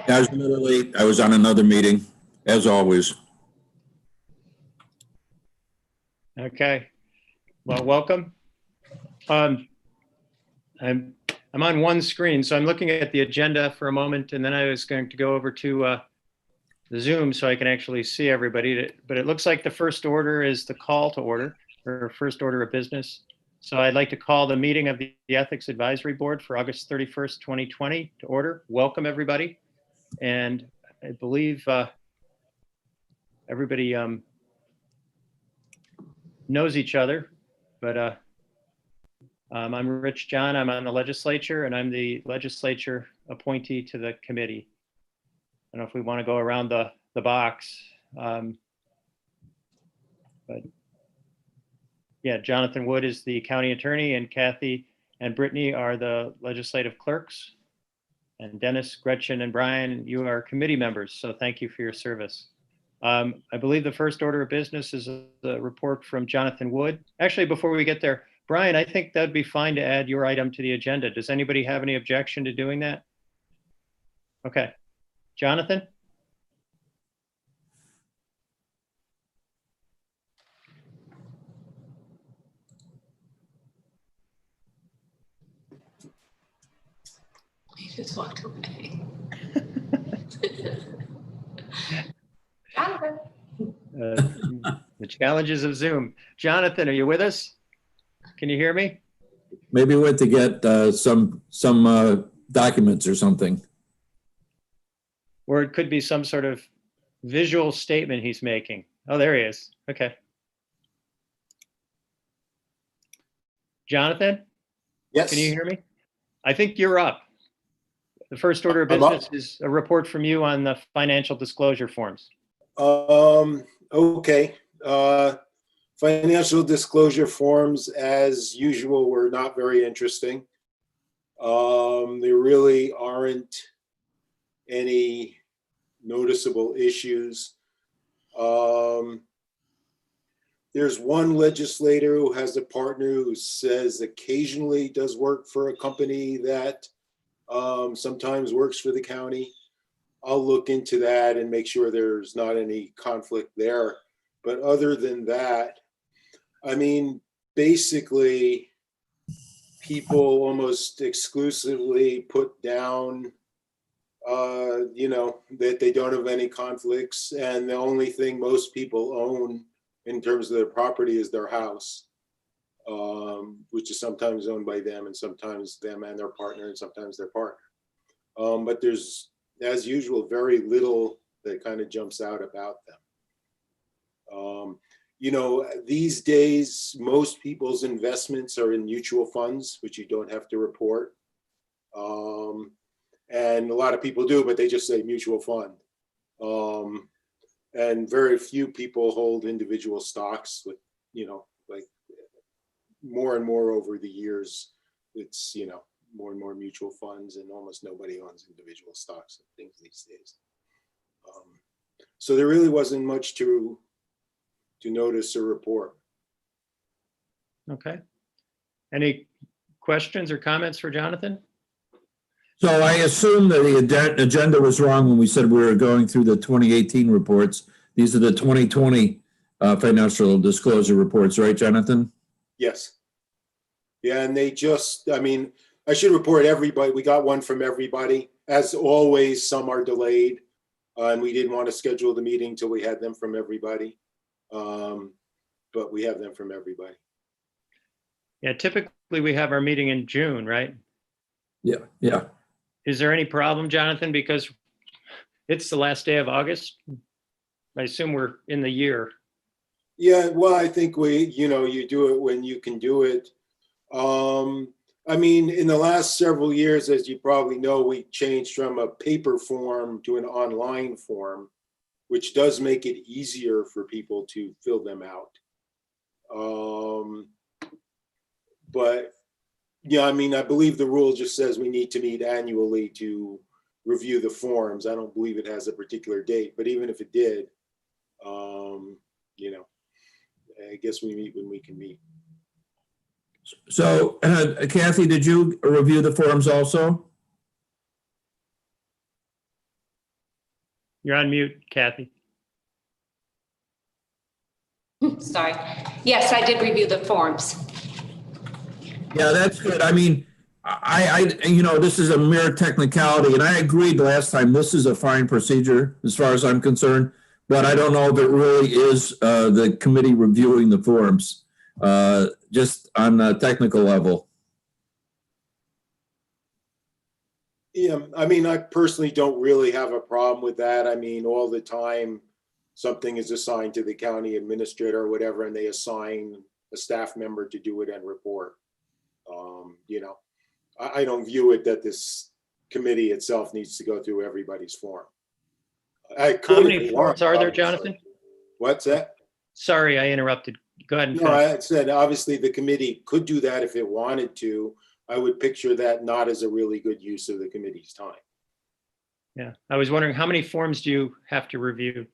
Okay. I was a little late. I was on another meeting, as always. Okay. Well, welcome. I'm on one screen, so I'm looking at the agenda for a moment, and then I was going to go over to the Zoom so I can actually see everybody. But it looks like the first order is the call to order, or first order of business. So I'd like to call the meeting of the Ethics Advisory Board for August 31st, 2020 to order. Welcome, everybody. And I believe everybody knows each other, but I'm Rich John. I'm on the legislature, and I'm the legislature appointee to the committee. I don't know if we want to go around the box, but yeah, Jonathan Wood is the county attorney, and Kathy and Brittany are the legislative clerks. And Dennis, Gretchen, and Brian, you are committee members, so thank you for your service. I believe the first order of business is the report from Jonathan Wood. Actually, before we get there, Brian, I think that'd be fine to add your item to the agenda. Does anybody have any objection to doing that? Okay. Jonathan? He just walked away. Jonathan. The challenges of Zoom. Jonathan, are you with us? Can you hear me? Maybe we went to get some documents or something. Or it could be some sort of visual statement he's making. Oh, there he is. Okay. Jonathan? Yes. Can you hear me? I think you're up. The first order of business is a report from you on the financial disclosure forms. Okay. Financial disclosure forms, as usual, were not very interesting. There really aren't any noticeable issues. There's one legislator who has a partner who says occasionally does work for a company that sometimes works for the county. I'll look into that and make sure there's not any conflict there. But other than that, I mean, basically, people almost exclusively put down, that they don't have any conflicts. And the only thing most people own in terms of their property is their house, which is sometimes owned by them and sometimes them and their partner and sometimes their partner. But there's, as usual, very little that kind of jumps out about them. These days, most people's investments are in mutual funds, which you don't have to report. And a lot of people do, but they just say mutual fund. And very few people hold individual stocks with, like more and more over the years, it's, more and more mutual funds, and almost nobody owns individual stocks and things these days. So there really wasn't much to notice or report. Okay. Any questions or comments for Jonathan? So I assume that the agenda was wrong when we said we were going through the 2018 reports. These are the 2020 financial disclosure reports, right, Jonathan? Yes. Yeah, and they just, I should report everybody. We got one from everybody. As always, some are delayed. And we didn't want to schedule the meeting till we had them from everybody. But we have them from everybody. Yeah, typically we have our meeting in June, right? Yeah. Is there any problem, Jonathan? Because it's the last day of August. I assume we're in the year. Yeah, well, I think you do it when you can do it. In the last several years, as you probably know, we changed from a paper form to an online form, which does make it easier for people to fill them out. But yeah, I believe the rule just says we need to meet annually to review the forms. I don't believe it has a particular date, but even if it did, I guess we meet when we can meet. So Kathy, did you review the forms also? You're on mute, Kathy. Sorry. Yes, I did review the forms. Yeah, that's good. I mean, this is a mere technicality, and I agreed last time, this is a fine procedure as far as I'm concerned, but I don't know if it really is the committee reviewing the forms, just on a technical level. Yeah, I mean, I personally don't really have a problem with that. I mean, all the time, something is assigned to the county administrator or whatever, and they assign a staff member to do it and report. I don't view it that this committee itself needs to go through everybody's form. How many forms are there, Jonathan? What's that? Sorry, I interrupted. Go ahead and No, finish. I said, obviously, the committee could do that if it wanted to. I would picture that not as a really good use of the committee's time. Yeah, I was wondering, how many forms do you have to review?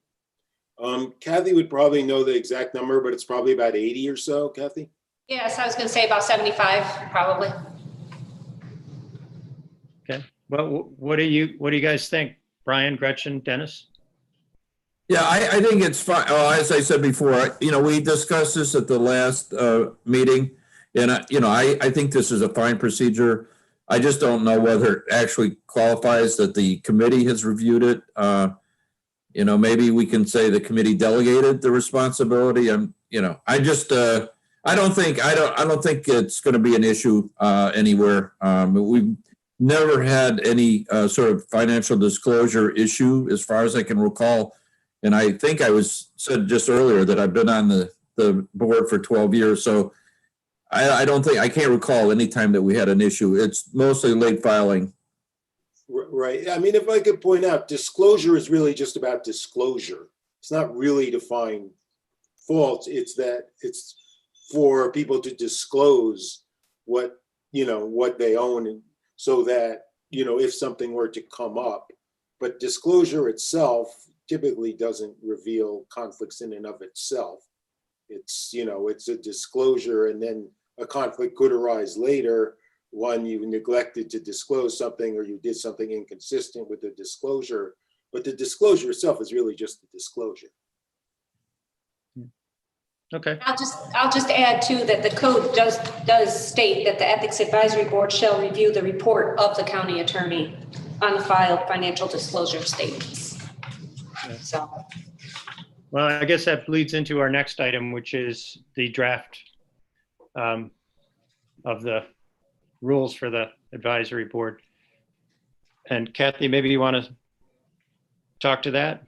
Kathy would probably know the exact number, but it's probably about 80 or so, Kathy. Yes, I was going to say about 75, probably. Okay. Well, what do you guys think? Brian, Gretchen, Dennis? Yeah, I think it's fine. As I said before, we discussed this at the last meeting, and I think this is a fine procedure. I just don't know whether it actually qualifies that the committee has reviewed it. Maybe we can say the committee delegated the responsibility. I don't think it's going to be an issue anywhere. We've never had any sort of financial disclosure issue, as far as I can recall. And I think I said just earlier that I've been on the board for 12 years. So I can't recall any time that we had an issue. It's mostly late filing. Right. I mean, if I could point out, disclosure is really just about disclosure. It's not really to find faults. It's for people to disclose what they own, and so that, if something were to come up. But disclosure itself typically doesn't reveal conflicts in and of itself. It's a disclosure, and then a conflict could arise later when you neglected to disclose something or you did something inconsistent with the disclosure. But the disclosure itself is really just the disclosure. Okay. I'll just add too that the code does state that the Ethics Advisory Board shall review the report of the county attorney on the filed financial disclosure statements. Yeah. So. Well, I guess that leads into our next item, which is the draft of the rules for the advisory board. And Kathy, maybe you want to talk to that?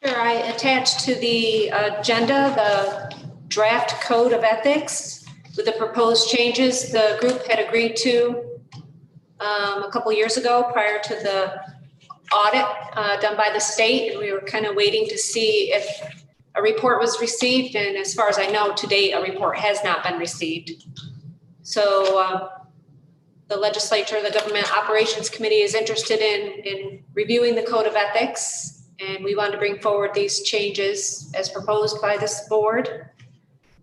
Sure, I attached to the agenda the draft code of ethics with the proposed changes the group had agreed to a couple years ago prior to the audit done by the state. And we were kind of waiting to see if a report was received. And as far as I know, to date, a report has not been received. So the legislature, the Government Operations Committee is interested in reviewing the code of ethics. And we wanted to bring forward these changes as proposed by this board.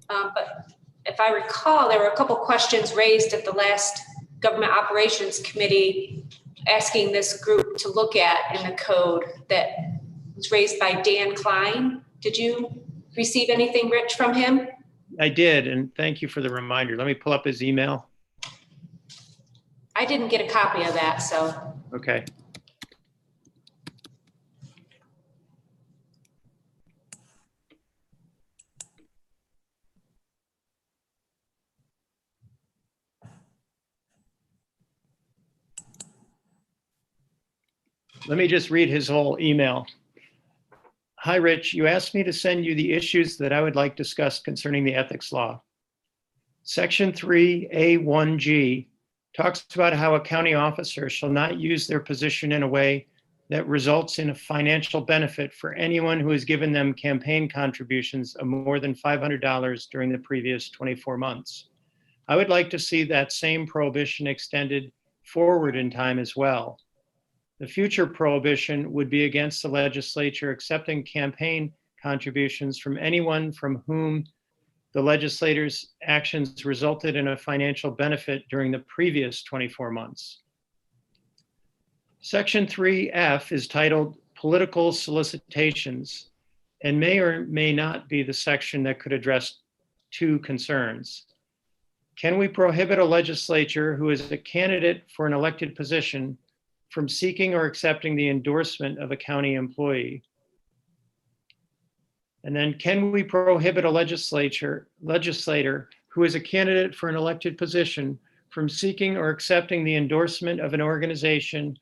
But if I recall, there were a couple questions raised at the last Government Operations Committee asking this group to look at in the code that was raised by Dan Klein. Did you receive anything, Rich, from him? I did, and thank you for the reminder. Let me pull up his email. I didn't get a copy of that, so. Okay. Let me just read his whole email. Hi, Rich. You asked me to send you the issues that I would like discussed concerning the ethics law. Section 3A1G talks about how a county officer shall not use their position in a way that results in a financial benefit for anyone who has given them campaign contributions of more than $500 during the previous 24 months. I would like to see that same prohibition extended forward in time as well. The future prohibition would be against the legislature accepting campaign contributions from anyone from whom the legislator's actions resulted in a financial benefit during the previous 24 months. Section 3F is titled Political Solicitations and may or may not be the section that could address two concerns. Can we prohibit a legislature who is a candidate for an elected position from seeking or accepting the endorsement of a county employee? And then, can we prohibit a legislator who is a candidate for an elected position from seeking or accepting the endorsement of an organization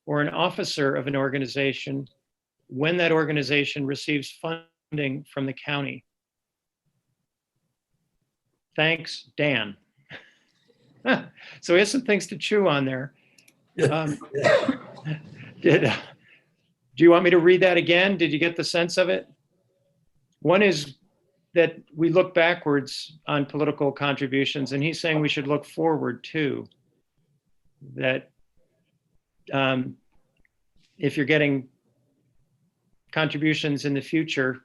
or an officer of an organization when that organization receives funding from the county? Thanks, Dan. So he has some things to chew on there. Do you want me to read that again? Did you get the sense of it? One is that we look backwards on political contributions, and he's saying we should look forward too. That if you're getting contributions in the future,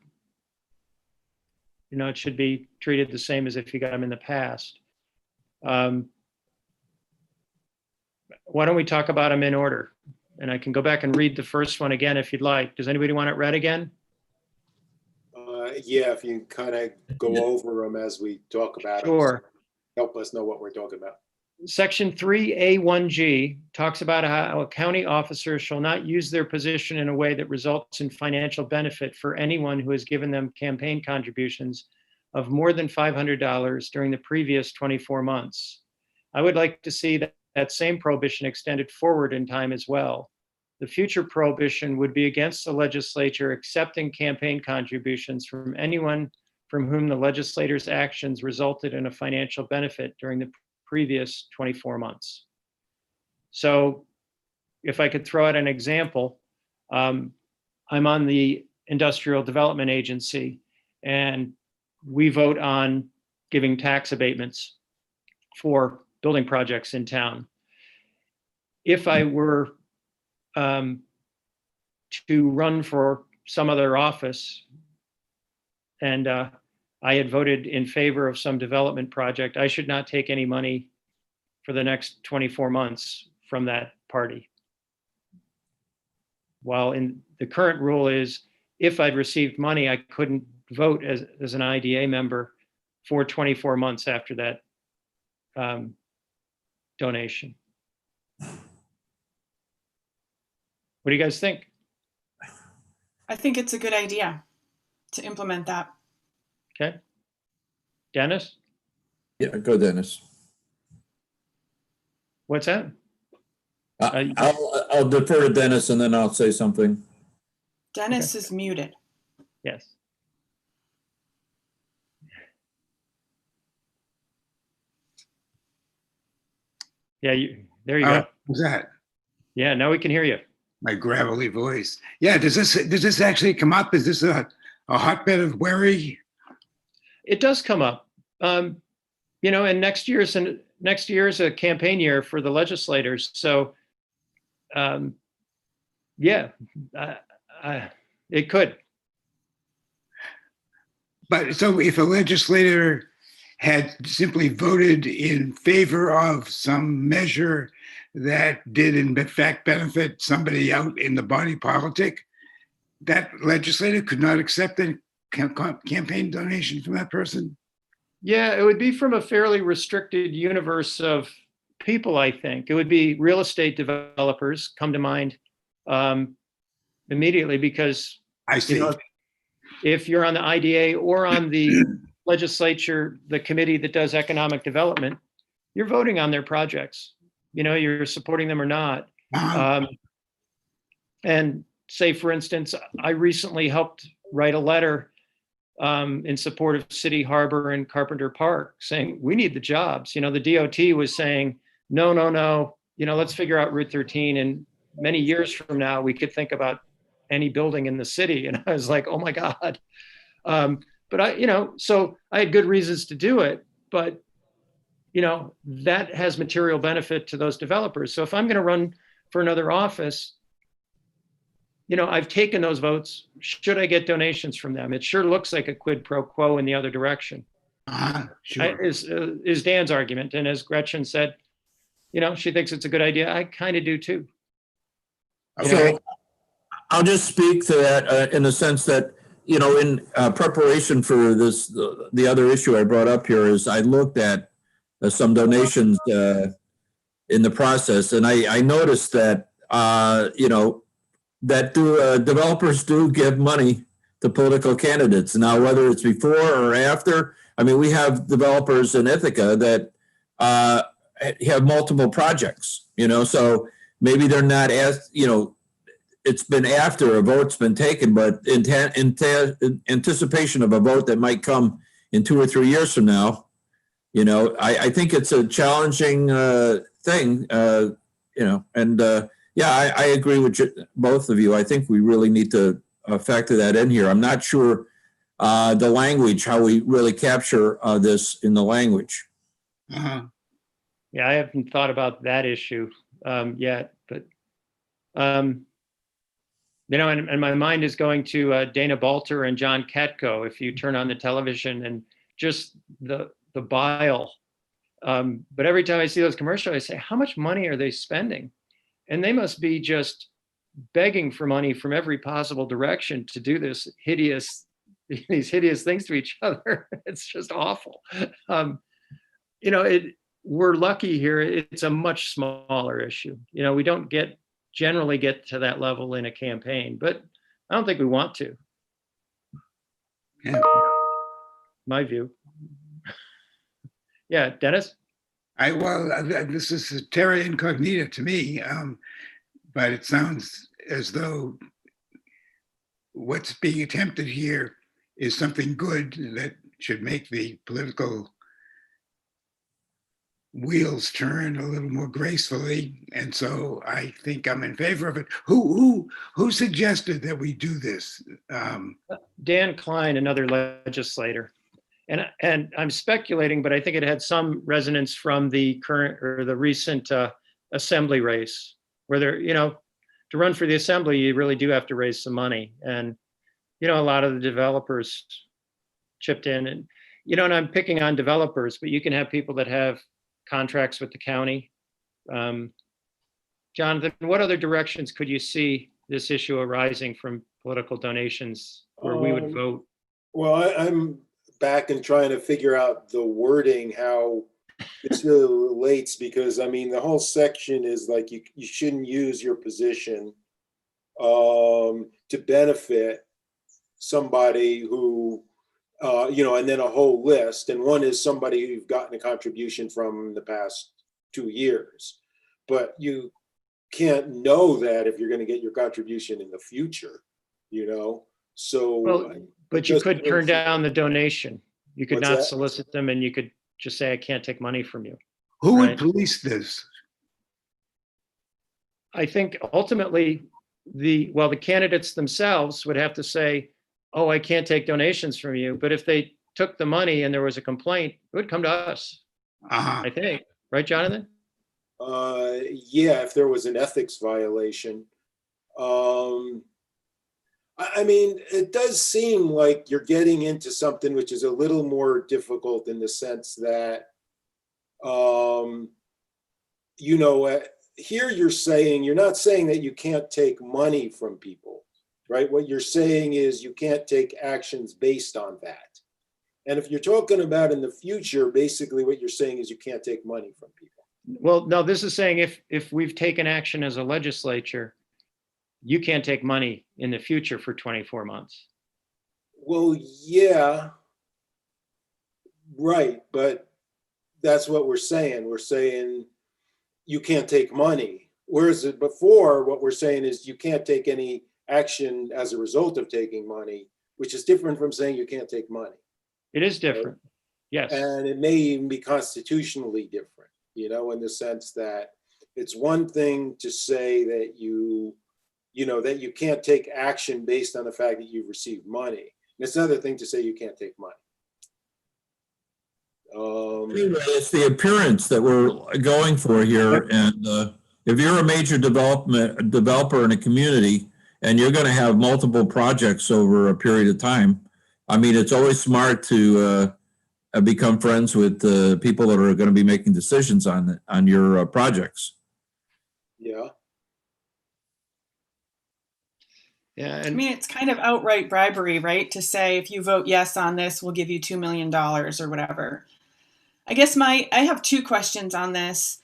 it should be treated the same as if you got them in the past. Why don't we talk about them in order? And I can go back and read the first one again if you'd like. Does anybody want it read again? Yeah, if you kind of go over them as we talk about them. Sure. Help us know what we're talking about. Section 3A1G talks about how a county officer shall not use their position in a way that results in financial benefit for anyone who has given them campaign contributions of more than $500 during the previous 24 months. I would like to see that same prohibition extended forward in time as well. The future prohibition would be against the legislature accepting campaign contributions from anyone from whom the legislator's actions resulted in a financial benefit during the previous 24 months. So if I could throw out an example, I'm on the Industrial Development Agency, and we vote on giving tax abatements for building projects in town. If I were to run for some other office and I had voted in favor of some development project, I should not take any money for the next 24 months from that party. While in the current rule is, if I'd received money, I couldn't vote as an IDA member for 24 months after that donation. What do you guys think? I think it's a good idea to implement that. Okay. Dennis? Yeah, go Dennis. What's that? I'll defer to Dennis and then I'll say something. Dennis is muted. Yes. Yeah, there you go. What's that? Yeah, now we can hear you. My gravelly voice. Yeah, does this actually come up? Is this a hotbed of worry? It does come up. And next year's a campaign year for the legislators. So, yeah, it could. But so if a legislator had simply voted in favor of some measure that did in fact benefit somebody out in the body politic, that legislator could not accept a campaign donation from that person? Yeah, it would be from a fairly restricted universe of people, I think. It would be real estate developers come to mind immediately, because I see. If you're on the IDA or on the legislature, the committee that does economic development, you're voting on their projects. You're supporting them or not. And say, for instance, I recently helped write a letter in support of City Harbor and Carpenter Park, saying we need the jobs. The DOT was saying, no, let's figure out Route 13. And many years from now, we could think about any building in the city. And I was like, oh my God. But so I had good reasons to do it, but that has material benefit to those developers. So if I'm going to run for another office, I've taken those votes. Should I get donations from them? It sure looks like a quid pro quo in the other direction. Sure. Is Dan's argument. And as Gretchen said, she thinks it's a good idea. I kind of do too. Okay. So I'll just speak to that in the sense that, you know, in preparation for this, the other issue I brought up here is I looked at some donations in the process, and I noticed that, you know, that developers do give money to political candidates. Now, whether it's before or after, I mean, we have developers in Ithaca that have multiple projects, you know, so maybe they're not as, you know, it's been after a vote's been taken, but in anticipation of a vote that might come in 2 or 3 years from now, you know, I think it's a challenging thing, you know, and yeah, I agree with both of you. I think we really need to factor that in here. I'm not sure the language, how we really capture this in the language. Uh-huh. Yeah, I haven't thought about that issue yet, but you know, and my mind is going to Dana Balter and John Katko. If you turn on the television and just the bile, but every time I see those commercials, I say, how much money are they spending? And they must be just begging for money from every possible direction to do these hideous things to each other. It's just awful. You know, we're lucky here. It's a much smaller issue. You know, we don't generally get to that level in a campaign, but I don't think we want to. Yeah. My view. Yeah, Dennis? This is a terra incognita to me, but it sounds as though what's being attempted here is something good that should make the political wheels turn a little more gracefully, and so I think I'm in favor of it. Who suggested that we do this? Dan Klein, another legislator. And I'm speculating, but I think it had some resonance from the current or the recent assembly race, where there, you know, to run for the assembly, you really do have to raise some money. And, you know, a lot of the developers chipped in, and, you know, and I'm picking on developers, but you can have people that have contracts with the county. Jonathan, what other directions could you see this issue arising from political donations where we would vote? Well, I'm back and trying to figure out the wording, how this really relates, because I mean, the whole section is like you shouldn't use your position to benefit somebody who, you know, and then a whole list. And one is somebody who's gotten a contribution from the past 2 years. But you can't know that if you're going to get your contribution in the future, you know? So, well, but you could turn down the donation. You could not solicit them, and you could just say, I can't take money from you. Who would police this? I think ultimately the candidates themselves would have to say, oh, I can't take donations from you. But if they took the money and there was a complaint, it would come to us. I think, right, Jonathan? Yeah, if there was an ethics violation. I mean, it does seem like you're getting into something which is a little more difficult in the sense that, you know, here you're not saying that you can't take money from people, right? What you're saying is you can't take actions based on that. And if you're talking about in the future, basically what you're saying is you can't take money from people. Well, no, this is saying if we've taken action as a legislature, you can't take money in the future for 24 months. Well, yeah, right. But that's what we're saying. We're saying you can't take money. Whereas before, what we're saying is you can't take any action as a result of taking money, which is different from saying you can't take money. It is different. Right? Yes. And it may even be constitutionally different, you know, in the sense that it's one thing to say that you know, that you can't take action based on the fact that you've received money. And it's another thing to say you can't take money. Anyway, it's the appearance that we're going for here. And if you're a major developer in a community and you're going to have multiple projects over a period of time, I mean, it's always smart to become friends with people that are going to be making decisions on your projects. Yeah. Yeah, I and mean, it's kind of outright bribery, right? To say if you vote yes on this, we'll give you $2 million or whatever. I guess I have two questions on this.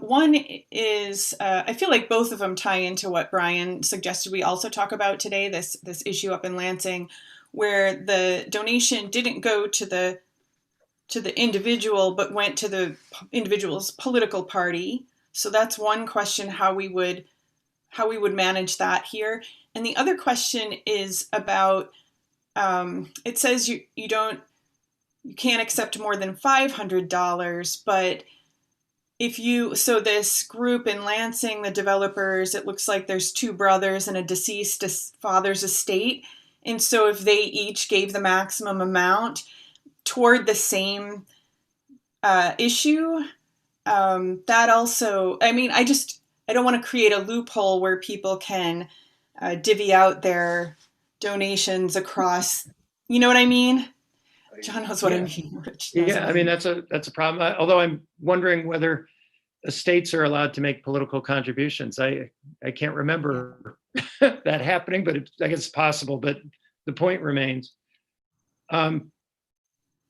One is I feel like both of them tie into what Brian suggested we also talk about today. This issue up in Lansing, where the donation didn't go to the individual, but went to the individual's political party. So that's one question: how we would manage that here. And the other question is about it says you can't accept more than $500, but so this group in Lansing, the developers, it looks like there's two brothers and a deceased father's estate. And so if they each gave the maximum amount toward the same issue, that also, I mean, I don't want to create a loophole where people can divvy out their donations across, you know what I mean? John knows what I mean. Rich knows yeah, what I mean, that's a problem. Although I'm wondering whether estates are allowed to make political contributions. I can't remember that happening, but I guess it's possible. But the point remains. Well,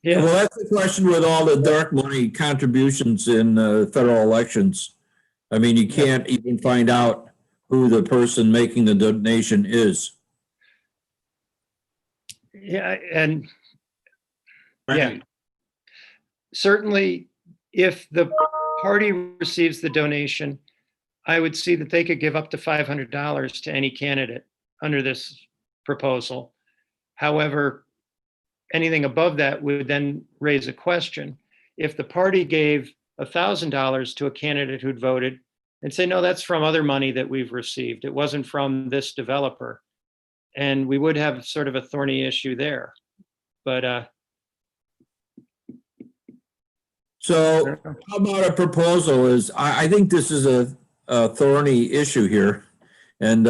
Yeah, that's the question with all the dark money contributions in federal elections. I mean, you can't even find out who the person making the donation is. yeah, and yeah, Right. certainly, if the party receives the donation, I would see that they could give up to $500 to any candidate under this proposal. However, anything above that would then raise a question. If the party gave $1,000 to a candidate who'd voted and say, no, that's from other money that we've received, it wasn't from this developer, and we would have sort of a thorny issue there. But So how about a proposal is, I think this is a thorny issue here. And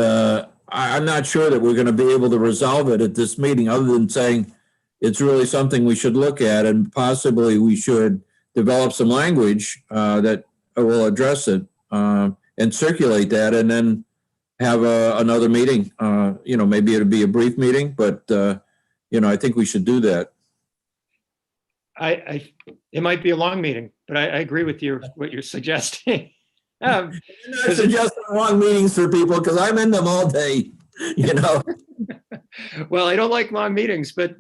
I'm not sure that we're going to be able to resolve it at this meeting, other than saying it's really something we should look at, and possibly we should develop some language that will address it and circulate that, and then have another meeting. Maybe it'll be a brief meeting, but I think we should do that. it might be a long meeting, but I agree with what you're suggesting. I'm not suggesting long meetings for people because I'm in them all day, Well, I don't like long meetings, but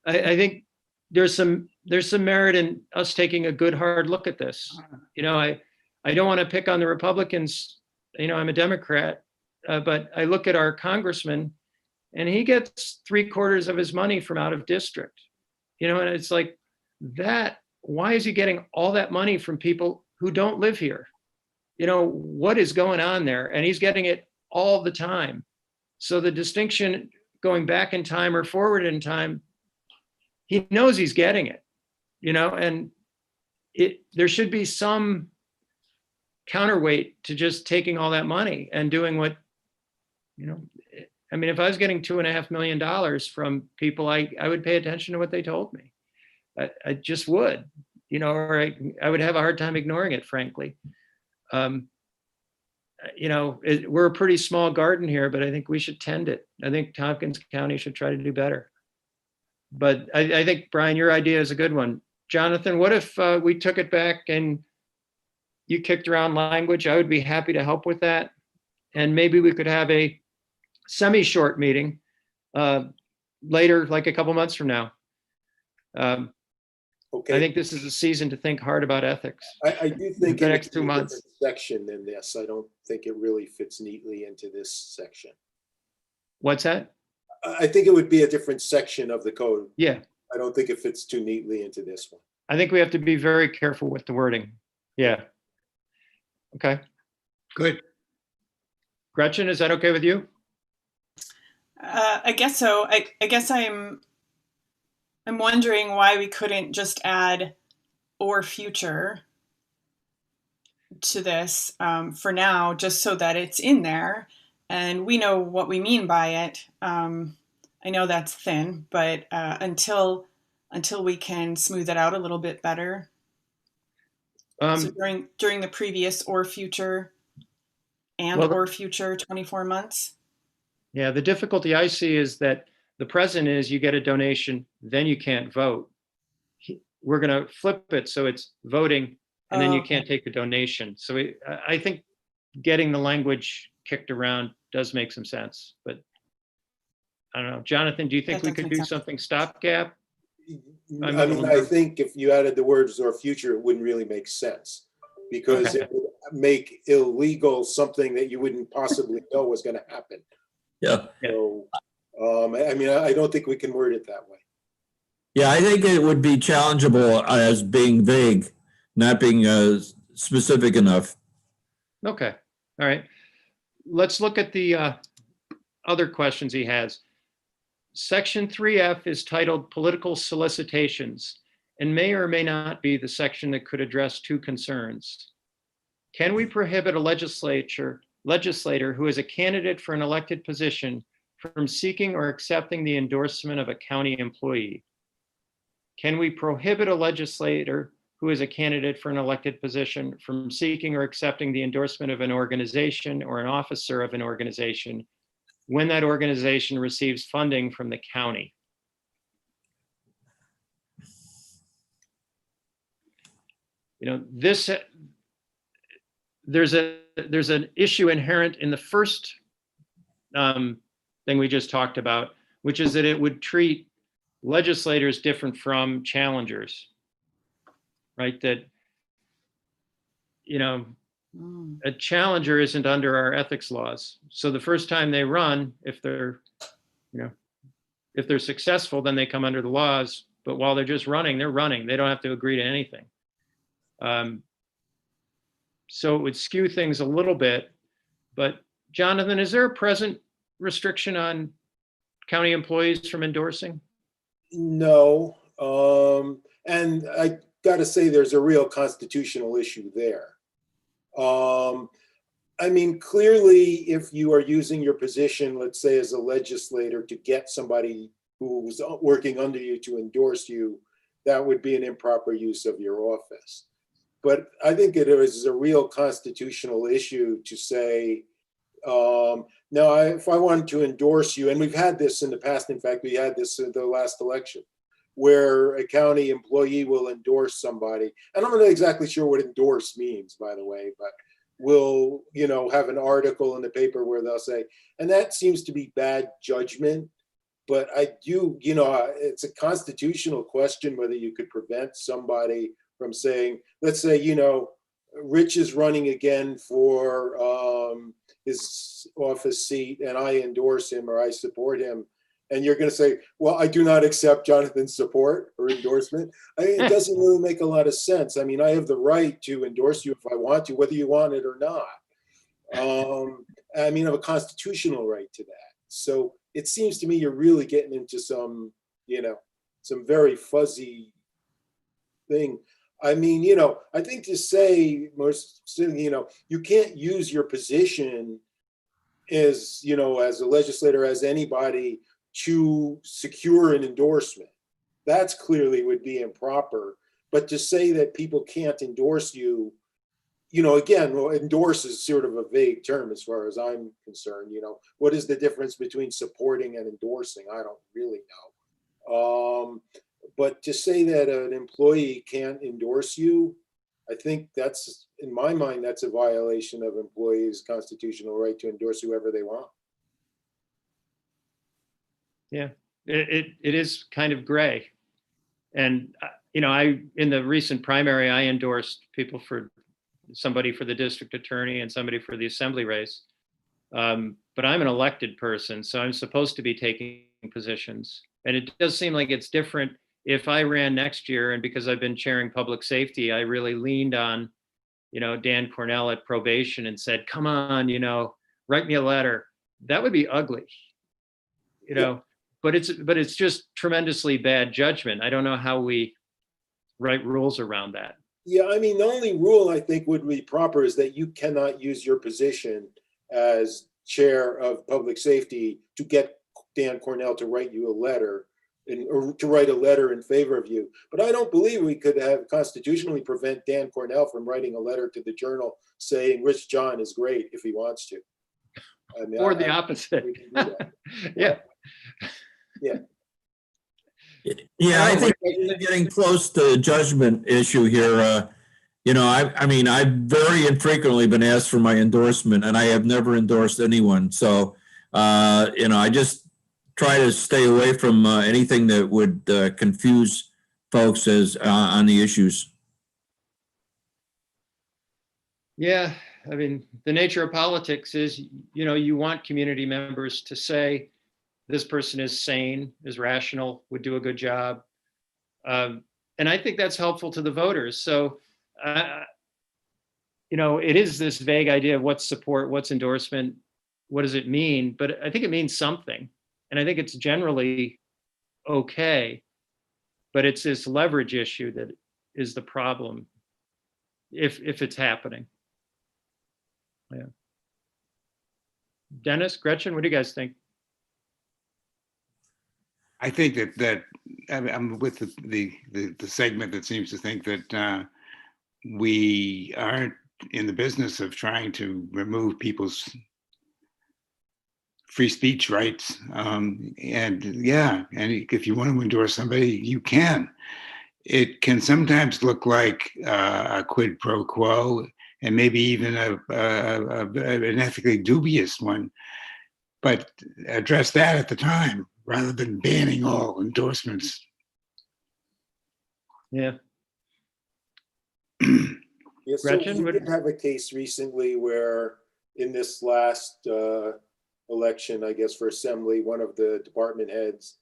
I think there's some merit in us taking a good hard look at this. I don't want to pick on the Republicans. I'm a Democrat, but I look at our congressman, and he gets 3/4 of his money from out of district. And it's like that. Why is he getting all that money from people who don't live here? What is going on there? And he's getting it all the time. So the distinction going back in time or forward in time, he knows he's getting it, and there should be some counterweight to just taking all that money and doing what, I mean, if I was getting $2.5 million from people, I would pay attention to what they told me. I just would, or I would have a hard time ignoring it, frankly. We're a pretty small garden here, but I think we should tend it. I think Tompkins County should try to do better. But I think, Brian, your idea is a good one. Jonathan, what if we took it back and you kicked around language? I would be happy to help with that. And maybe we could have a semi-short meeting later, like a couple months from now. Okay. I think this is a season to think hard about ethics. I do think The it next would 2 be a months. different section than this. I don't think it really fits neatly into this section. What's that? I think it would be a different section of the code. Yeah, I don't think it fits too neatly into this one. I think we have to be very careful with the wording. Yeah. Okay. Good. Gretchen, is that okay with you? I guess so. I guess I'm wondering why we couldn't just add "or future" to this for now, just so that it's in there and we know what we mean by it. I know that's thin, but until we can smooth it out a little bit better. So during the previous "or future" and Well, "or future" 24 months. Yeah, the difficulty I see is that the present is you get a donation, then you can't vote. We're going to flip it so it's voting, and then Oh, you okay. can't take a donation. So I think getting the language kicked around does make some sense, but I don't know. Jonathan, do you think That we does could make do sense. something stopgap? I mean, I think if you added the words "or future," it wouldn't really make sense because Okay. it would make illegal something that you wouldn't possibly know was going to happen. Yeah. So, I mean, I don't think we can word it that way. Yeah, I think it would be challengeable as being vague, not being specific enough. Okay, all right. Let's look at the other questions he has. Section 3F is titled Political Solicitations and may or may not be the section that could address two concerns. Can we prohibit a legislator who is a candidate for an elected position from seeking or accepting the endorsement of a county employee? Can we prohibit a legislator who is a candidate for an elected position from seeking or accepting the endorsement of an organization or an officer of an organization when that organization receives funding from the county? You know, there's an issue inherent in the first thing we just talked about, which is that it would treat legislators different from challengers, right? That, you know, a challenger isn't under our ethics laws. So the first time they run, if they're successful, then they come under the laws. But while they're just running, they're running. They don't have to agree to anything. So it would skew things a little bit. But Jonathan, is there a present restriction on county employees from endorsing? No, and I got to say, there's a real constitutional issue there. I mean, clearly, if you are using your position, let's say as a legislator, to get somebody who's working under you to endorse you, that would be an improper use of your office. But I think it is a real constitutional issue to say, now, if I wanted to endorse you, and we've had this in the past, in fact, we had this in the last election, where a county employee will endorse somebody. And I'm not exactly sure what endorse means, by the way, but will, have an article in the paper where they'll say, and that seems to be bad judgment. But I do, it's a constitutional question whether you could prevent somebody from saying, let's say, Rich is running again for his office seat and I endorse him or I support him. And you're going to say, well, I do not accept Jonathan's support or endorsement. It doesn't really make a lot of sense. I mean, I have the right to endorse you if I want to, whether you want it or not. I mean, I have a constitutional right to that. So it seems to me you're really getting into some very fuzzy thing. I mean, I think to say you can't use your position as a legislator, as anybody, to secure an endorsement. That's clearly would be improper. But to say that people can't endorse you, again, endorse is sort of a vague term as far as I'm concerned. What is the difference between supporting and endorsing? I don't really know. But to say that an employee can't endorse you, I think that's, in my mind, that's a violation of employees' constitutional right to endorse whoever they want. Yeah, it is kind of gray. And, in the recent primary, I endorsed somebody for the district attorney and somebody for the assembly race. But I'm an elected person, so I'm supposed to be taking positions. And it does seem like it's different if I ran next year, and because I've been chairing public safety, I really leaned on, Dan Cornell at probation and said, come on, write me a letter. That would be ugly, but it's just tremendously bad judgment. I don't know how we write rules around that. Yeah, I mean, the only rule I think would be proper is that you cannot use your position as chair of public safety to get Dan Cornell to write you a letter or to write a letter in favor of you. But I don't believe we could have constitutionally prevent Dan Cornell from writing a letter to the Journal saying Rich John is great if he wants to. I mean, Or the opposite. we can do that. Yeah. Yeah, I think we're getting close to a judgment issue here. I mean, I've very infrequently been asked for my endorsement, and I have never endorsed anyone. So, I just try to stay away from anything that would confuse folks as on the issues. Yeah, I mean, the nature of politics is, you want community members to say, this person is sane, is rational, would do a good job. And I think that's helpful to the voters. So, it is this vague idea of what's support, what's endorsement, what does it mean? But I think it means something. And I think it's generally okay. But it's this leverage issue that is the problem if it's happening. Yeah. Dennis, Gretchen, what do you guys think? I think that I'm with the segment that seems to think that we aren't in the business of trying to remove people's free speech rights. And if you want to endorse somebody, you can. It can sometimes look like a quid pro quo, and maybe even an ethically dubious one, but address that at the time rather than banning all endorsements. Yeah. Yeah, so Gretchen, we did have a case recently where in this last election, I guess, for assembly, one of the department heads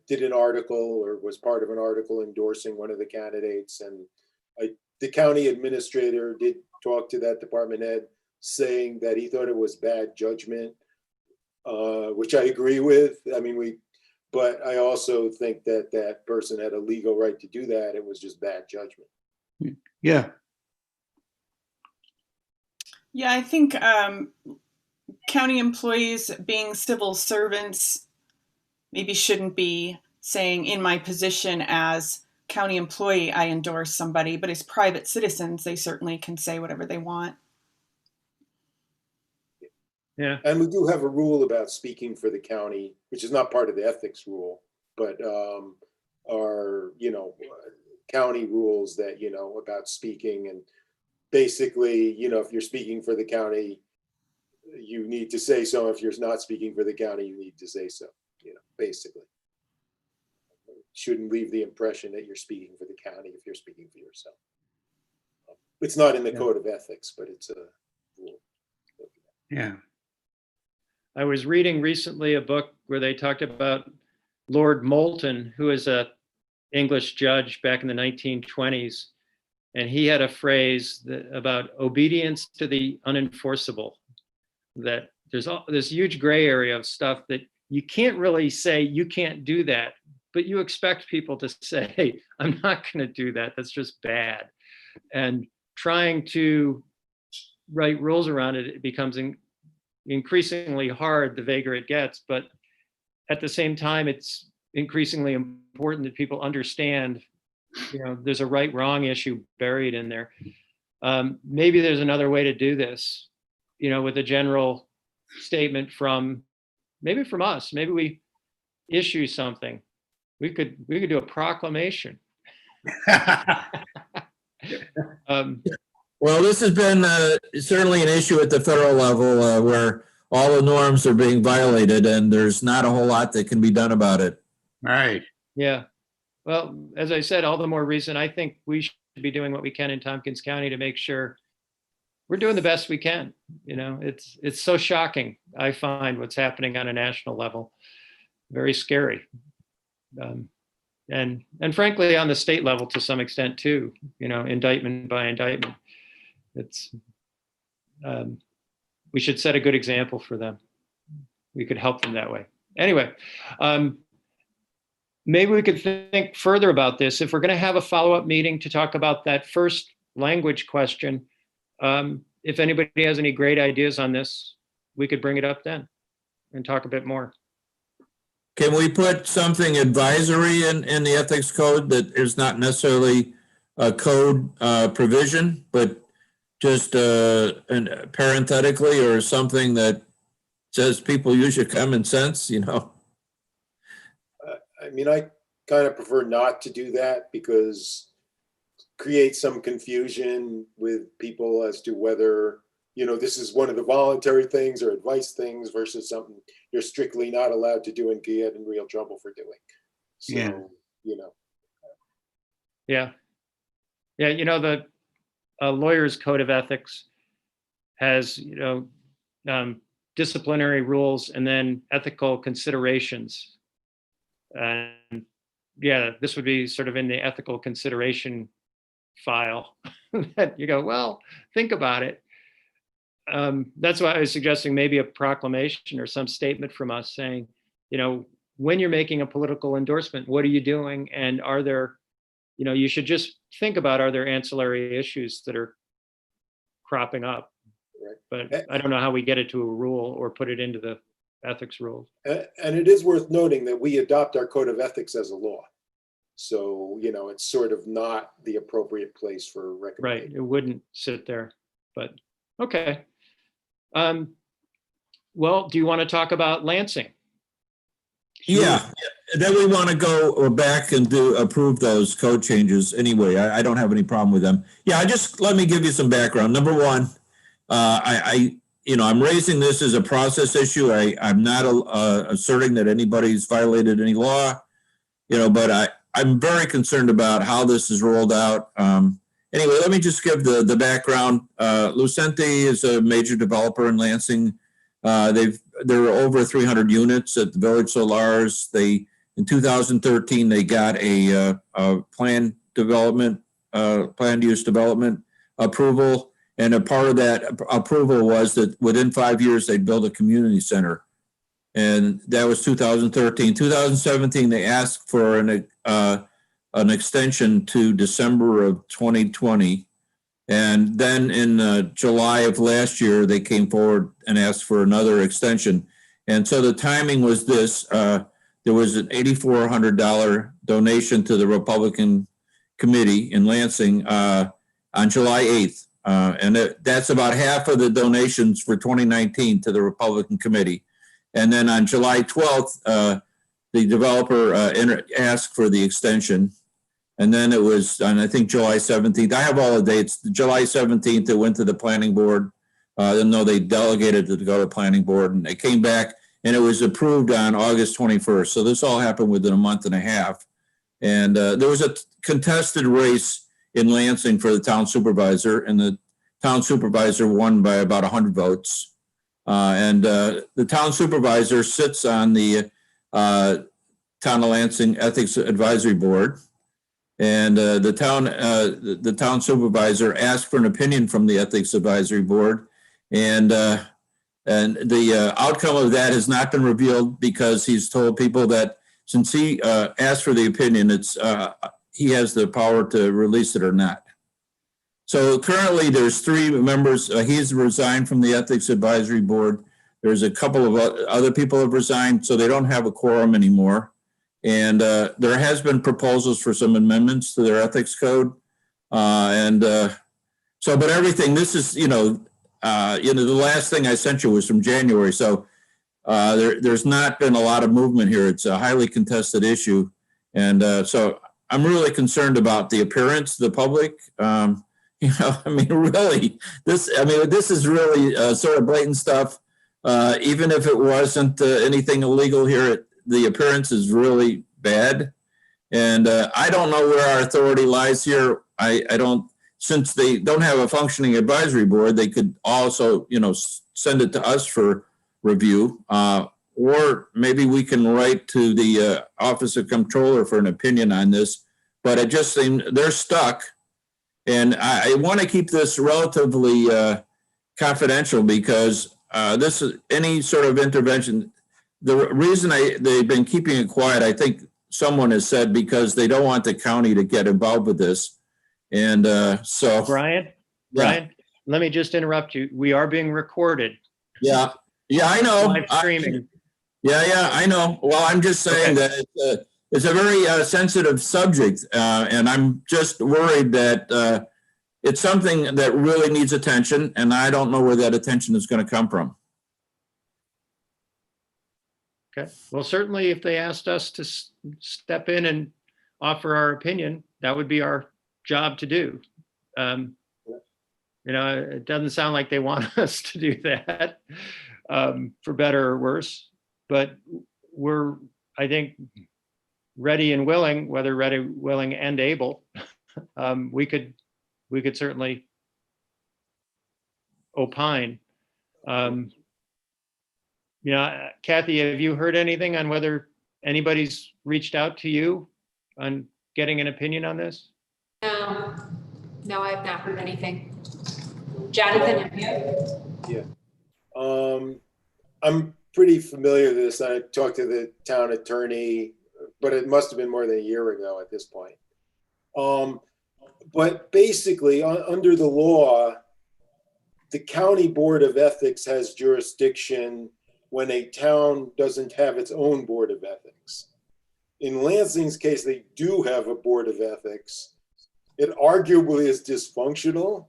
did an article or was part of an article endorsing one of the candidates. And the county administrator did talk to that department head saying that he thought it was bad judgment, which I agree with. I mean, but I also think that that person had a legal right to do that. It was just bad judgment. Yeah. Yeah, I think county employees being civil servants maybe shouldn't be saying, in my position as county employee, I endorse somebody, but as private citizens, they certainly can say whatever they want. Yeah. And we do have a rule about speaking for the county, which is not part of the ethics rule, but our, county rules that, about speaking. And basically, if you're speaking for the county, you need to say so. If you're not speaking for the county, you need to say so, basically. Shouldn't leave the impression that you're speaking for the county if you're speaking for yourself. It's not in the code of ethics, but it's a rule. Yeah. I was reading recently a book where they talked about Lord Moulton, who is a English judge back in the 1920s. And he had a phrase about obedience to the unenforceable, that there's this huge gray area of stuff that you can't really say, you can't do that, but you expect people to say, hey, I'm not going to do that. That's just bad. And trying to write rules around it, it becomes increasingly hard the vaguer it gets. But at the same time, it's increasingly important that people understand, there's a right wrong issue buried in there. Maybe there's another way to do this, with a general statement from us. Maybe we issue something. We could do a proclamation. Well, this has been certainly an issue at the federal level where all the norms are being violated, and there's not a whole lot that can be done about it. Right. Yeah. Well, as I said, all the more reason I think we should be doing what we can in Tompkins County to make sure we're doing the best we can. It's so shocking. I find what's happening on a national level very scary. And frankly, on the state level to some extent too, indictment by indictment. It's we should set a good example for them. We could help them that way. Anyway, maybe we could think further about this. If we're going to have a follow-up meeting to talk about that first language question, if anybody has any great ideas on this, we could bring it up then and talk a bit more. Can we put something advisory in the ethics code that is not necessarily a code provision, but just parenthetically or something that says people use your common sense, you know. I mean, I kind of prefer not to do that because create some confusion with people as to whether, you know, this is one of the voluntary things or advice things versus something you're strictly not allowed to do and get in real trouble for doing. So, Yeah. you know. Yeah. Yeah, you know, the lawyer's code of ethics has, disciplinary rules and then ethical considerations. And yeah, this would be sort of in the ethical consideration file that you go, well, think about it. That's why I was suggesting maybe a proclamation or some statement from us saying, when you're making a political endorsement, what are you doing? And are there, you should just think about, are there ancillary issues that are cropping up? Right. But I don't know how we get it to a rule or put it into the ethics rules. And it is worth noting that we adopt our code of ethics as a law. So, it's sort of not the appropriate place for recommendation. Right, it wouldn't sit there, but okay. Well, do you want to talk about Lansing? Yeah, then we want to go back and approve those code changes anyway. I don't have any problem with them. Yeah, let me give you some background. Number one, I'm raising this as a process issue. I'm not asserting that anybody's violated any law, but I'm very concerned about how this is rolled out. Anyway, let me just give the background. Lucente is a major developer in Lansing. There were over 300 units at the Village Solars. In 2013, they got a planned use development approval. And a part of that approval was that within 5 years, they'd build a community center. And that was 2013. 2017, they asked for an extension to December of 2020. And then in July of last year, they came forward and asked for another extension. And so the timing was this. There was an $8,400 donation to the Republican Committee in Lansing on July 8th. And that's about half of the donations for 2019 to the Republican Committee. And then on July 12th, the developer asked for the extension. And then it was on, I think, July 17th. I have all the dates. July 17th, it went to the planning board. No, they delegated it to go to the planning board. And it came back, and it was approved on August 21st. So this all happened within a month and a half. And there was a contested race in Lansing for the town supervisor, and the town supervisor won by about 100 votes. And the town supervisor sits on the Town of Lansing Ethics Advisory Board. And the town supervisor asked for an opinion from the Ethics Advisory Board. And the outcome of that has not been revealed because he's told people that since he asked for the opinion, he has the power to release it or not. So currently there's 3 members. He's resigned from the Ethics Advisory Board. There's a couple of other people have resigned, so they don't have a quorum anymore. And there has been proposals for some amendments to their ethics code. But everything, this is, the last thing I sent you was from January. So there's not been a lot of movement here. It's a highly contested issue. And so I'm really concerned about the appearance of the public. Really, this is really sort of blatant stuff. Even if it wasn't anything illegal here, the appearance is really bad. And I don't know where our authority lies here. I don't, since they don't have a functioning advisory board, they could also, send it to us for review. Or maybe we can write to the Office of Comptroller for an opinion on this. But it just seems they're stuck. And I want to keep this relatively confidential because this is any sort of intervention. The reason they've been keeping it quiet, I think someone has said because they don't want the county to get involved with this. And so. Brian, let me just interrupt you. We are being recorded. Yeah, I know. Live streaming. Yeah, I know. Well, I'm just saying that it's a very sensitive subject. And I'm just worried that it's something that really needs attention. And I don't know where that attention is going to come from. Okay, well, certainly if they asked us to step in and offer our opinion, that would be our job to do. It doesn't sound like they want us to do that, for better or worse, but we're, I think, ready and willing, whether ready, willing, and able. We could certainly opine. Kathy, have you heard anything on whether anybody's reached out to you on getting an opinion on this? No, I have not heard anything. Jonathan, have you? Yeah. I'm pretty familiar with this. I talked to the town attorney, but it must have been more than a year ago at this point. But basically, under the law, the county board of ethics has jurisdiction when a town doesn't have its own board of ethics. In Lansing's case, they do have a board of ethics. It arguably is dysfunctional.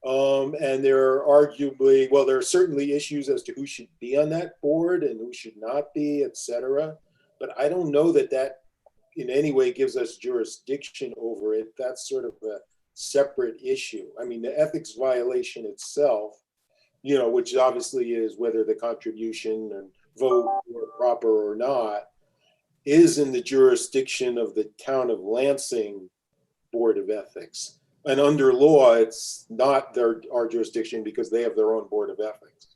And there are there are certainly issues as to who should be on that board and who should not be, et cetera. But I don't know that that in any way gives us jurisdiction over it. That's sort of a separate issue. I mean, the ethics violation itself, which obviously is whether the contribution and vote were proper or not, is in the jurisdiction of the town of Lansing Board of Ethics. And under law, it's not our jurisdiction because they have their own board of ethics.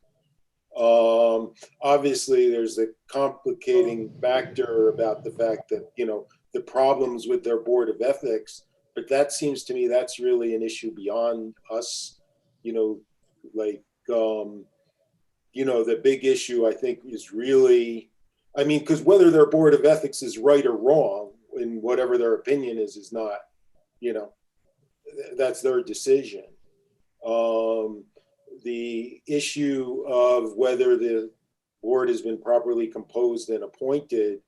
Obviously, there's a complicating factor about the fact that, the problems with their board of ethics, but that seems to me that's really an issue beyond us, the big issue I think is really, because whether their board of ethics is right or wrong in whatever their opinion is not, that's their decision. The issue of whether the board has been properly composed and appointed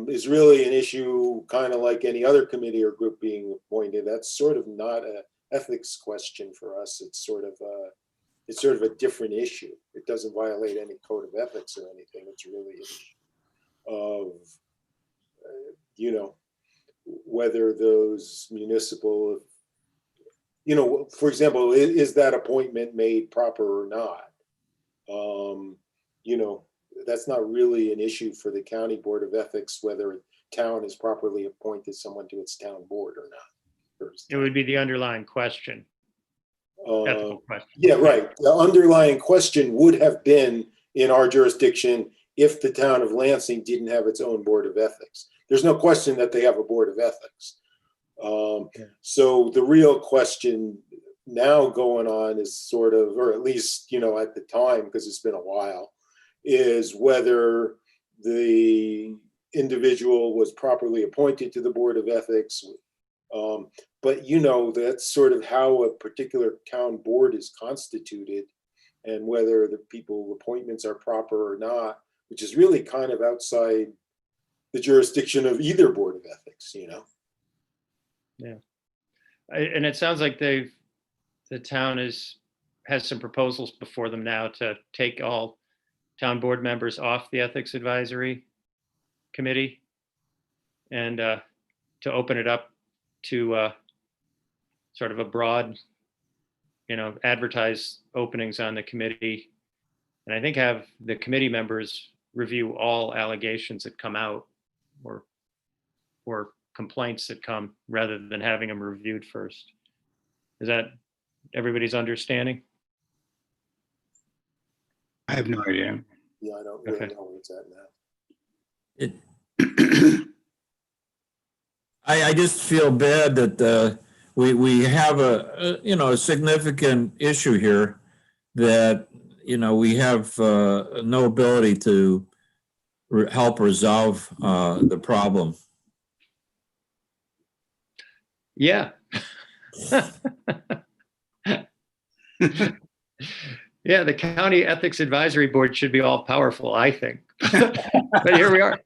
is really an issue kind of like any other committee or group being appointed. That's sort of not an ethics question for us. It's sort of a different issue. It doesn't violate any code of ethics or anything. It's really an issue of, whether those municipal, for example, is that appointment made proper or not? That's not really an issue for the county board of ethics, whether a town has properly appointed someone to its town board or not. It would be the underlying question. Ethical question. Yeah, right. The underlying question would have been in our jurisdiction if the town of Lansing didn't have its own board of ethics. There's no question that they have a board of ethics. So the real question now going on is sort of, or at least, at the time, because it's been a while, is whether the individual was properly appointed to the board of ethics. But that's sort of how a particular town board is constituted and whether the people appointments are proper or not, which is really kind of outside the jurisdiction of either board of ethics, Yeah. And it sounds like the town has some proposals before them now to take all town board members off the ethics advisory committee and to open it up to sort of a broad, advertise openings on the committee. And I think have the committee members review all allegations that come out or complaints that come rather than having them reviewed first. Is that everybody's understanding? I have no idea. Yeah, I don't really know where it's at now. I just feel bad that we have a significant issue here that we have no ability to help resolve the problem. Yeah. Yeah, the county ethics advisory board should be all powerful, I think. But here we are.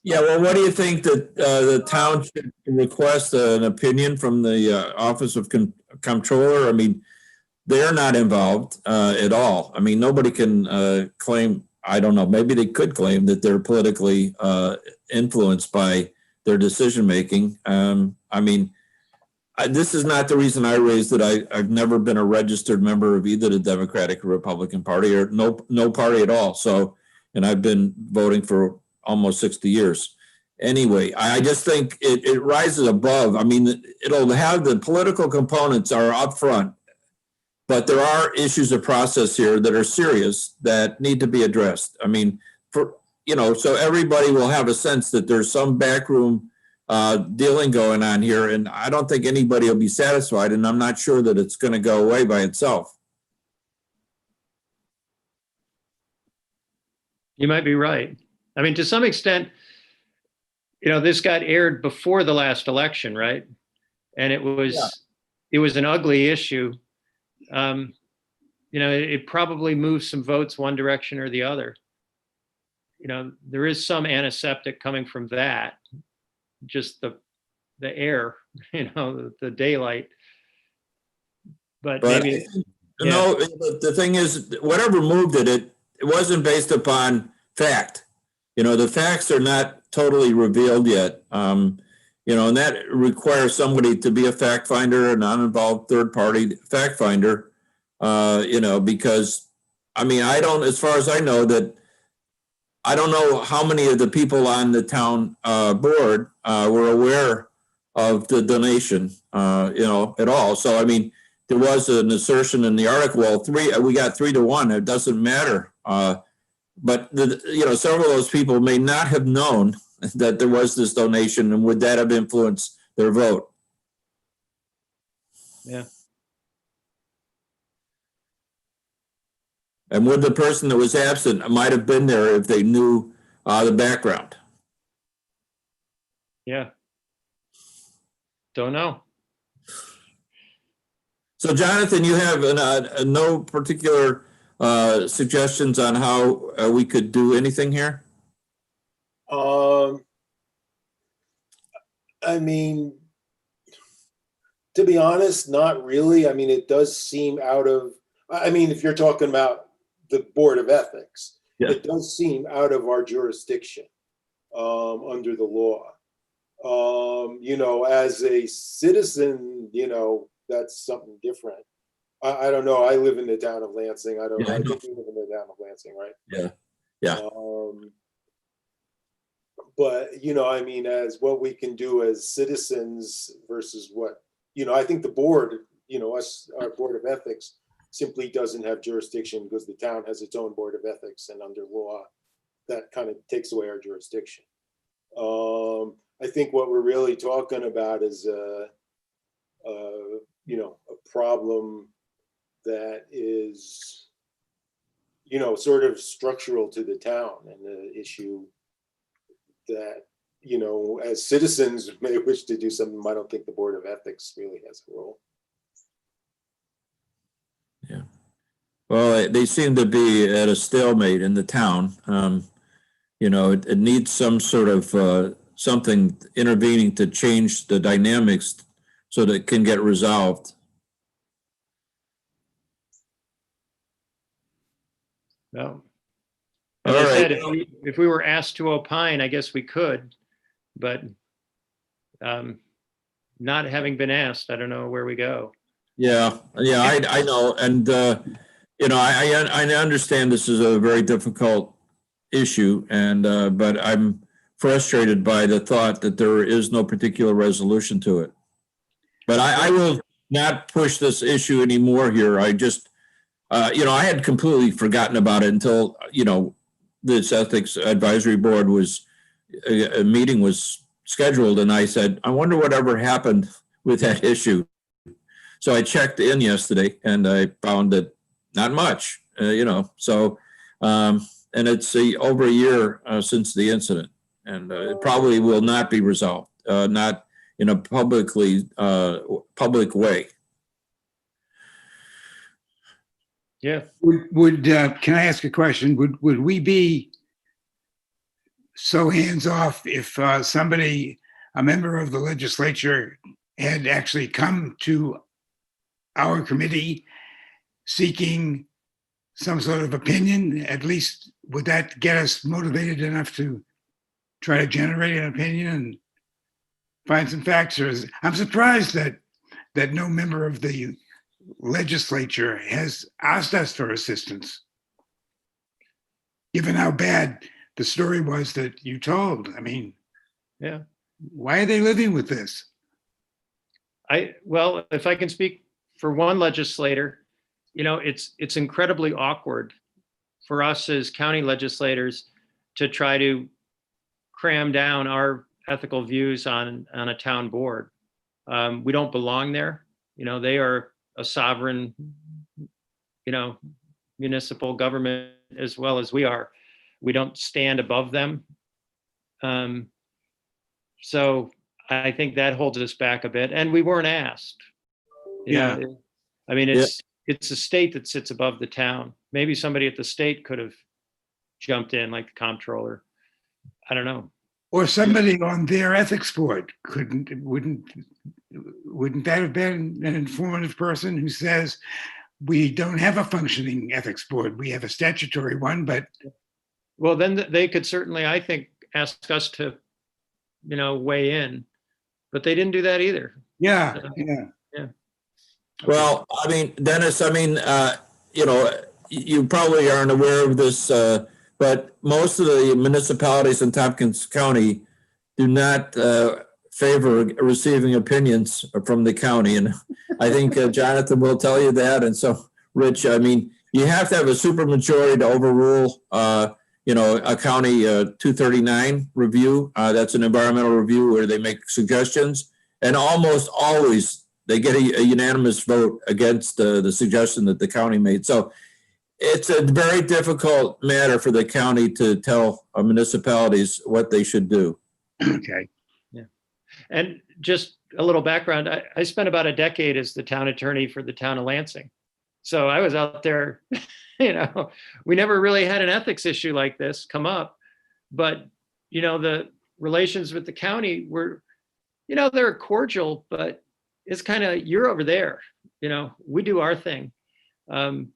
Yeah, well, what do you think that the town should request an opinion from the Office of Comptroller? I mean, they're not involved at all. I mean, nobody can claim, I don't know, maybe they could claim that they're politically influenced by their decision-making. I mean, this is not the reason I raised it. I've never been a registered member of either the Democratic or Republican Party, or no party at all. So, and I've been voting for almost 60 years. Anyway, I just think it rises above. I mean, it'll have the political components are up front, but there are issues of process here that are serious that need to be addressed. I mean, so everybody will have a sense that there's some backroom dealing going on here, and I don't think anybody will be satisfied, and I'm not sure that it's going to go away by itself. You might be right. I mean, to some extent, this got aired before the last election, right? And it was an ugly issue. It probably moved some votes one direction or the other. There is some antiseptic coming from that. Just the air, the daylight. But maybe no. The thing is, whatever moved it wasn't based upon fact. The facts are not totally revealed yet. And that requires somebody to be a fact finder, a non-involved third party fact finder. Because I mean, as far as I know, that I don't know how many of the people on the town board were aware of the donation, at all. So, I mean, there was an assertion in the article, well, we got 3-1, it doesn't matter. But, several of those people may not have known that there was this donation, and would that have influenced their vote? Yeah. And would the person that was absent might have been there if they knew the background? Yeah. Don't know. So, Jonathan, you have no particular suggestions on how we could do anything here? I mean, to be honest, not really. I mean, it does seem if you're talking about the Board of Ethics, yeah, it does seem out of our jurisdiction under the law. As a citizen, that's something different. I don't know. I live in the town of Lansing. I think you live in the town of Lansing, right? Yeah. Yeah. But, as what we can do as citizens versus what, I think the board, our Board of Ethics simply doesn't have jurisdiction because the town has its own Board of Ethics, and under law, that kind of takes away our jurisdiction. I think what we're really talking about is a problem that is, sort of structural to the town, and the issue that, as citizens may wish to do something, I don't think the Board of Ethics really has a role. Yeah. Well, they seem to be at a stalemate in the town. It needs some sort of something intervening to change the dynamics so that it can get resolved. No. As I said, if we were asked to opine, I guess we could, but not having been asked, I don't know where we go. Yeah, I know, and I understand this is a very difficult issue, and but I'm frustrated by the thought that there is no particular resolution to it. But I will not push this issue anymore here. I just, I had completely forgotten about it until this ethics advisory board a meeting was scheduled, and I said, I wonder whatever happened with that issue. So I checked in yesterday, and I found that not much, so, and it's over a year since the incident, and it probably will not be resolved, not in a public way. Yeah. Would can I ask a question? Would we be so hands off if somebody, a member of the legislature, had actually come to our committee seeking some sort of opinion? At least would that get us motivated enough to try to generate an opinion and find some facts? Or I'm surprised that no member of the legislature has asked us for assistance, given how bad the story was that you told. I mean, Yeah. why are they living with this? Well, if I can speak for one legislator, it's incredibly awkward for us as county legislators to try to cram down our ethical views on a town board. We don't belong there. They are a sovereign, municipal government as well as we are. We don't stand above them. So I think that holds us back a bit, and we weren't asked. Yeah. I mean, it's a state that sits above the town. Maybe somebody at the state could have jumped in, like the comptroller. I don't know. Or somebody on their ethics board wouldn't that have been an informative person who says, we don't have a functioning ethics board, we have a statutory one, but. Well, then they could certainly, I think, ask us to, weigh in, but they didn't do that either. Yeah. Well, I mean, Dennis, you probably aren't aware of this, but most of the municipalities in Tompkins County do not favor receiving opinions from the county. And I think Jonathan will tell you that. And so, Rich, I mean, you have to have a supermajority to overrule, a county 239 review. That's an environmental review where they make suggestions. And almost always they get a unanimous vote against the suggestion that the county made. So it's a very difficult matter for the county to tell municipalities what they should do. Okay. Yeah. And just a little background, I spent about a decade as the town attorney for the town of Lansing. So I was out there, we never really had an ethics issue like this come up, but, the relations with the county were, they're cordial, but it's kind of, you're over there, we do our thing. And,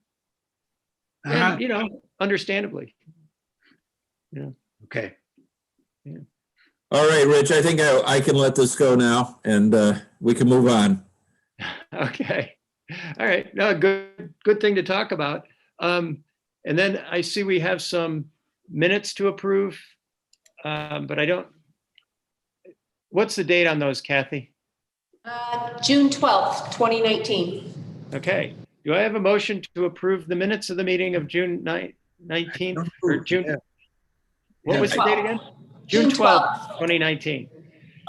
understandably. Okay. Yeah. All right, Rich, I think I can let this go now and we can move on. Okay. All right. No, good thing to talk about. And then I see we have some minutes to approve, but I don't. What's the date on those, Kathy? June 12th, 2019. Okay. Do I have a motion to approve the minutes of the meeting of June 19th or June? Yeah. What was the date again? June 12th, 2019.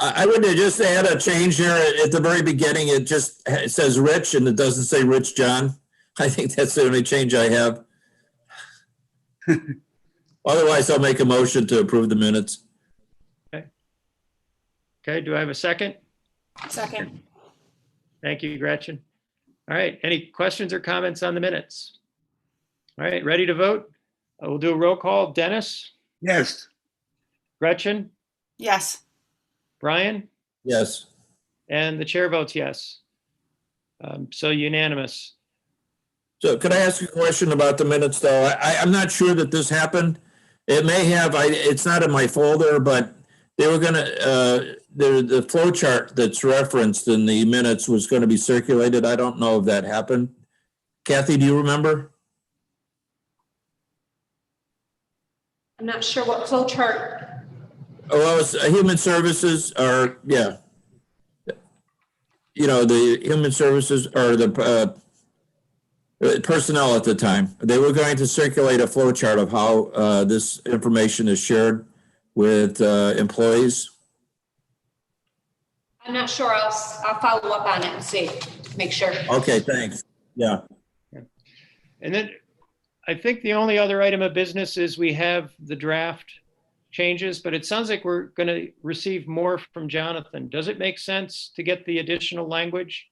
I would just add a change here at the very beginning. It says Rich and it doesn't say Rich John. I think that's the only change I have. Otherwise, I'll make a motion to approve the minutes. Okay. Do I have a second? Second. Thank you, Gretchen. All right. Any questions or comments on the minutes? All right. Ready to vote? We'll do a roll call. Dennis? Yes. Gretchen? Yes. Brian? Yes. And the chair votes yes. So unanimous. So could I ask you a question about the minutes, though? I'm not sure that this happened. It may have. It's not in my folder, but they were going to, the flow chart that's referenced in the minutes was going to be circulated. I don't know if that happened. Kathy, do you remember? I'm not sure what flow chart. Oh, well, it's human services or, yeah. The human services or the personnel at the time. They were going to circulate a flow chart of how this information is shared with employees. I'm not sure. I'll follow up on it and see, make sure. Okay, thanks. Yeah. And then I think the only other item of business is we have the draft changes, but it sounds like we're going to receive more from Jonathan. Does it make sense to get the additional language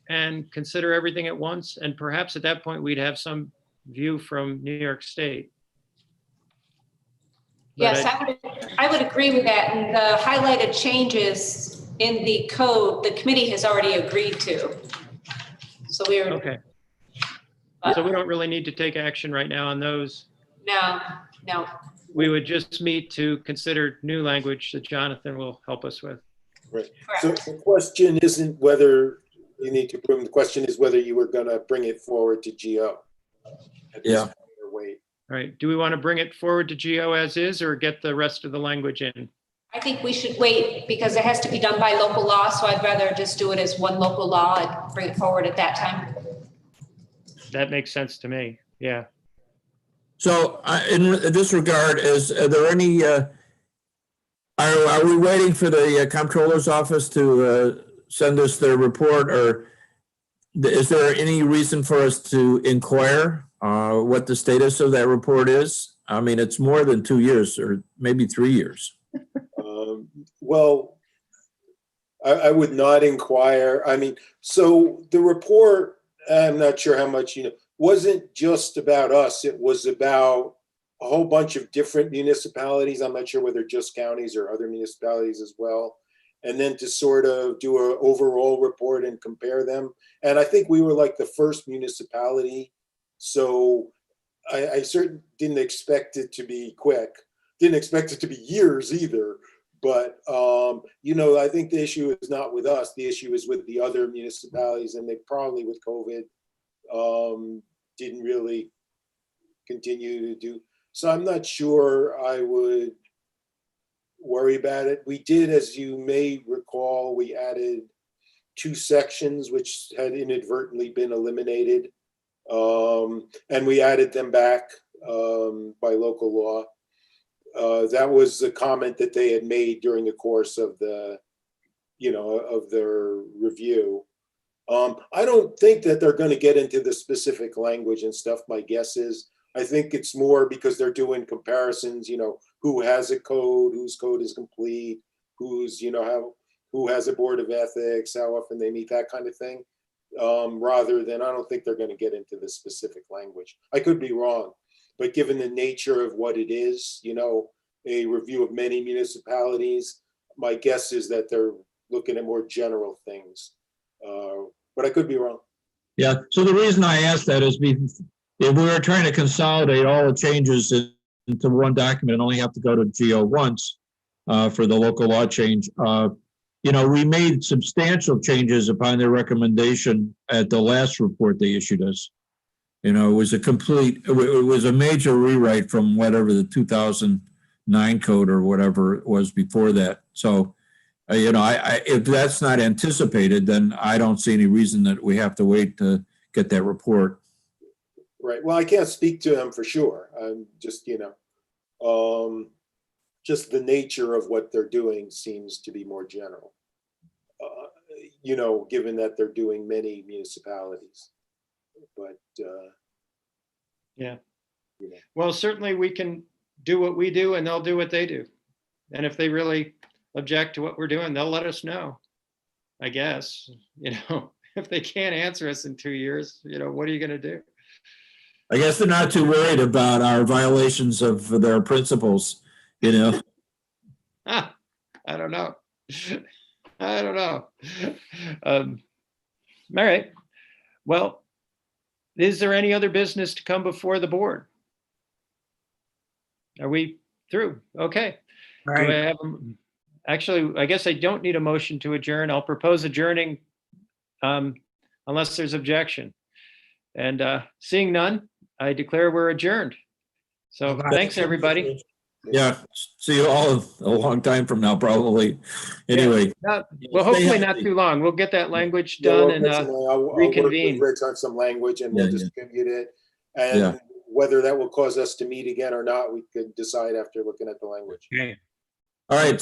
and consider everything at once? And perhaps at that point, we'd have some view from New York State. Yes, I would agree with that. And the highlighted changes in the code, the committee has already agreed to. So we're Okay. So we don't really need to take action right now on those. No, no. We would just meet to consider new language that Jonathan will help us with. Right. So Correct. the question isn't whether you need to bring, the question is whether you were going to bring it forward to GO. at this Yeah. point, or wait. All right, do we want to bring it forward to GO as is or get the rest of the language in? I think we should wait because it has to be done by local law, so I'd rather just do it as one local law and bring it forward at that time. That makes sense to me. Yeah. So in this regard, are there any, are we waiting for the comptroller's office to send us their report, or is there any reason for us to inquire what the status of that report is? I mean, it's more than 2 years or maybe 3 years. Well, I would not inquire. I mean, so the report, I'm not sure how much you know, wasn't just about us. It was about a whole bunch of different municipalities. I'm not sure whether just counties or other municipalities as well. And then to sort of do an overall report and compare them. And I think we were like the first municipality. So I certainly didn't expect it to be quick. Didn't expect it to be years either. But, you know, I think the issue is not with us. The issue is with the other municipalities, and they probably with COVID didn't really continue to do. So I'm not sure I would worry about it. We did, as you may recall, we added 2 sections which had inadvertently been eliminated. And we added them back by local law. That was a comment that they had made during the course of the, you know, of their review. I don't think that they're going to get into the specific language and stuff. My guess is, I think it's more because they're doing comparisons, you know, who has a code, whose code is complete, who's, you know, who has a board of ethics, how often they meet, that kind of thing. Rather than, I don't think they're going to get into the specific language. I could be wrong. But given the nature of what it is, you know, a review of many municipalities, my guess is that they're looking at more general things. But I could be wrong. Yeah, so the reason I asked that is if we were trying to consolidate all the changes into one document and only have to go to GO once for the local law change, you know, we made substantial changes upon their recommendation at the last report they issued us. You know, it was a major rewrite from whatever the 2009 code or whatever it was before that. So, you know, if that's not anticipated, then I don't see any reason that we have to wait to get that report. Right. Well, I can't speak to them for sure. I'm just, you know, just the nature of what they're doing seems to be more general, you know, given that they're doing many municipalities. But Yeah. you know. Well, certainly we can do what we do and they'll do what they do. And if they really object to what we're doing, they'll let us know, I guess. You know, if they can't answer us in 2 years, you know, what are you going to do? I guess they're not too worried about our violations of their principles, you know. I don't know. I don't know. All right. Well, is there any other business to come before the board? Are we through? Okay. All Do I right. have, actually, I guess I don't need a motion to adjourn. I'll propose adjourning unless there's objection. And seeing none, I declare we're adjourned. So Bye-bye. thanks, everybody. Yeah, see you all a long time from now, probably. Anyway. Well, Stay hopefully not healthy. too long. We'll get that language Yeah, done well, and I'll work reconvene. with Rich on some language and we'll Yeah, yeah. distribute it. And Yeah. whether that will cause us to meet again or not, we could decide after looking at the language. Okay. All right.